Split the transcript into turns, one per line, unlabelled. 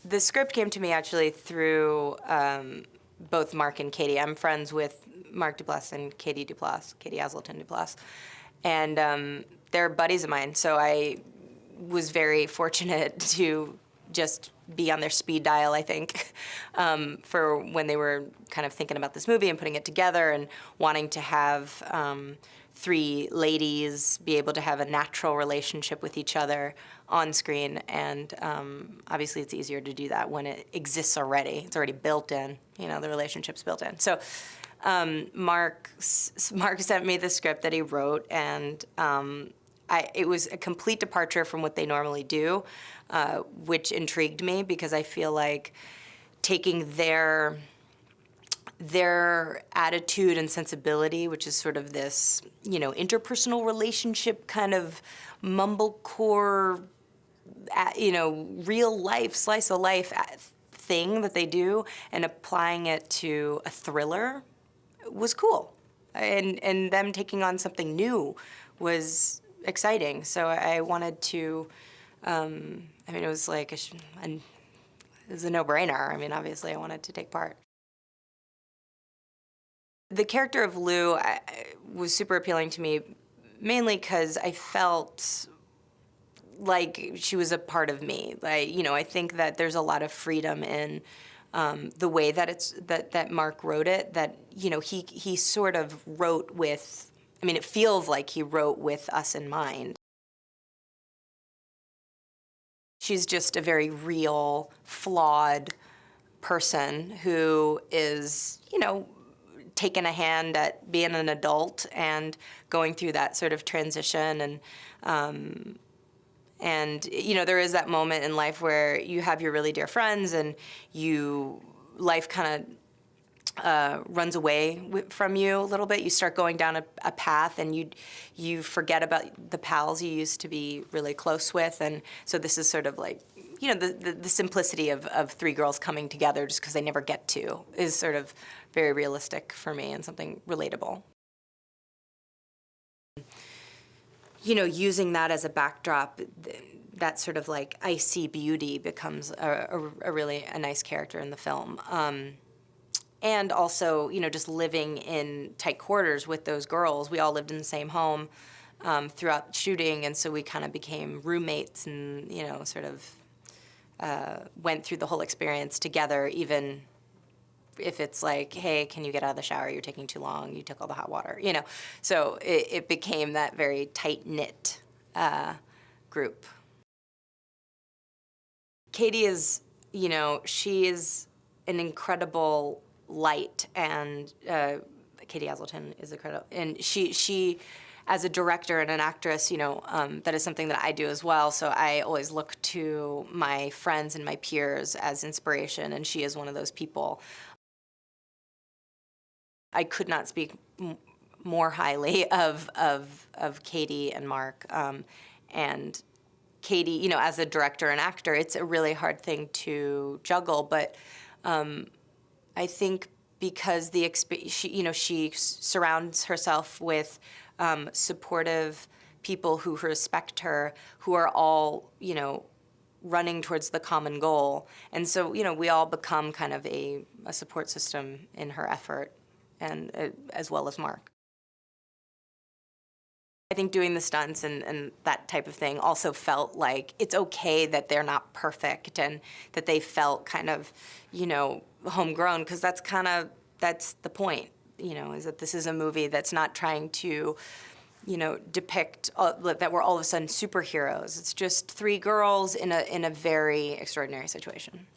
The script came to me actually through both Mark and Katie. I'm friends with Mark Duplass and Katie Duplass, Katie Aselton Duplass. And they're buddies of mine, so I was very fortunate to just be on their speed dial, I think, for when they were kind of thinking about this movie and putting it together and wanting to have three ladies be able to have a natural relationship with each other on screen. And obviously it's easier to do that when it exists already. It's already built in, you know, the relationship's built in. So Mark sent me the script that he wrote, and it was a complete departure from what they normally do, which intrigued me because I feel like taking their attitude and sensibility, which is sort of this, you know, interpersonal relationship kind of mumblecore, you know, real life, slice of life thing that they do, and applying it to a thriller was cool. And them taking on something new was exciting. So I wanted to, I mean, it was like, it was a no-brainer. I mean, obviously I wanted to take part. The character of Lou was super appealing to me, mainly because I felt like she was a part of me. Like, you know, I think that there's a lot of freedom in the way that that Mark wrote it. That, you know, he sort of wrote with. I mean, it feels like he wrote with us in mind. She's just a very real, flawed person who is, you know, taking a hand at being an adult and going through that sort of transition. And you know, there is that moment in life where you have your really dear friends and life kind of runs away from you a little bit. You start going down a path, and you forget about the pals you used to be really close with. And so this is sort of like, you know, the simplicity of three girls coming together just because they never get to is sort of very realistic for me and something relatable. You know, using that as a backdrop, that sort of like icy beauty becomes a really nice character in the film. And also, you know, just living in tight quarters with those girls. We all lived in the same home throughout shooting, and so we kind of became roommates and, you know, sort of went through the whole experience together, even if it's like, hey, can you get out of the shower? You're taking too long. You took all the hot water, you know. So it became that very tight-knit group. Katie is, you know, she is an incredible light, and Katie Aselton is incredible. And she, as a director and an actress, you know, that is something that I do as well. So I always look to my friends and my peers as inspiration, and she is one of those people. I could not speak more highly of Katie and Mark. And Katie, you know, as a director and actor, it's a really hard thing to juggle. But I think because she surrounds herself with supportive people who respect her, who are all, you know, running towards the common goal. And so, you know, we all become kind of a support system in her effort, and as well as Mark. I think doing the stunts and that type of thing also felt like it's okay that they're not perfect, and that they felt kind of, you know, homegrown, because that's the point, you know, is that this is a movie that's not trying to, you know, depict that we're all of a sudden superheroes. It's just three girls in a very extraordinary situation.